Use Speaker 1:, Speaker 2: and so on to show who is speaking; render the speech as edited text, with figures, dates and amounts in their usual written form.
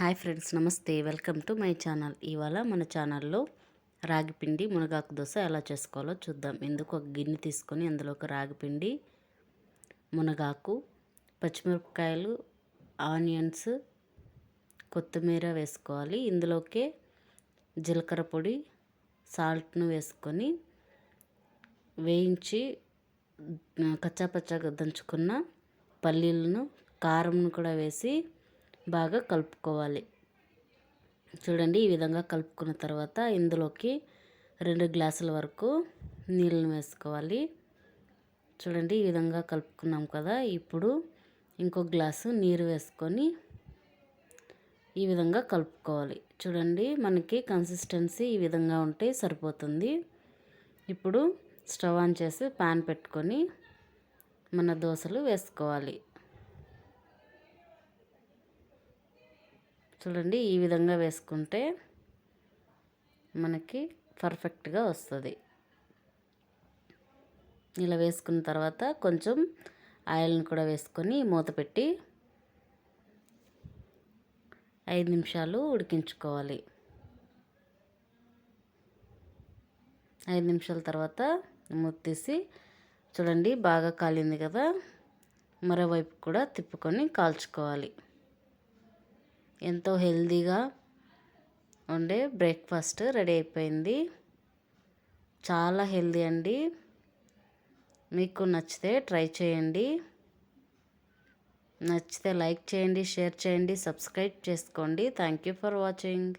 Speaker 1: Hi friends, నమస్తే. Welcome to my channel. ఇవాళ మన ఛానల్లో రాగిపిండి మునగాకు దోశ ఎలా చేసుకోవాలో చూద్దాం. ఇందుకు ఒక గిన్నె తీసుకొని అందులోకి రాగిపిండి, మునగాకు, పచ్చిమిరపకాయలు, ఆనియన్స్, కొత్తిమీర వేసుకోవాలి. ఇందులోకి జీలకర్ర పొడి, సాల్ట్ను వేసుకొని వేయించి కచ్చాపచ్చాగా దంచుకున్న పల్లీలను, కారంను కూడా వేసి బాగా కలుపుకోవాలి. చూడండి, ఈ విధంగా కలుపుకున్న తర్వాత ఇందులోకి 2 గ్లాసుల వరకు నీళ్ళని వేసుకోవాలి. చూడండి, ఈ విధంగా కలుపుకున్నాం కదా. ఇప్పుడు ఇంకో గ్లాసు నీరు వేసుకొని ఈ విధంగా కలుపుకోవాలి. చూడండి, మనకి కన్సిస్టెన్సీ ఈ విధంగా ఉంటే సరిపోతుంది. ఇప్పుడు స్టవ్ ఆన్ చేసి ప్యాన్ పెట్టుకొని మన దోశలు వేసుకోవాలి. చూడండి, ఈ విధంగా వేసుకుంటే మనకి పర్ఫెక్ట్గా వస్తుంది. ఇలా వేసుకున్న తర్వాత కొంచెం ఆయిల్ని కూడా వేసుకొని మూత పెట్టి 5 నిమిషాలు ఉడికించుకోవాలి. 5 నిమిషాల తర్వాత మూత తీసి చూడండి, బాగా కాలింది కదా. మరోవైపు కూడా తిప్పుకొని కాల్చుకోవాలి. ఎంతో హెల్తీగా ఉండే బ్రేక్ఫాస్ట్ రెడీ అయిపోయింది. చాలా హెల్తీ అండి. మీకు నచ్చితే ట్రై చేయండి. నచ్చితే లైక్ చేయండి, షేర్ చేయండి, సబ్స్క్రైబ్ చేసుకోండి. Thank you for watching.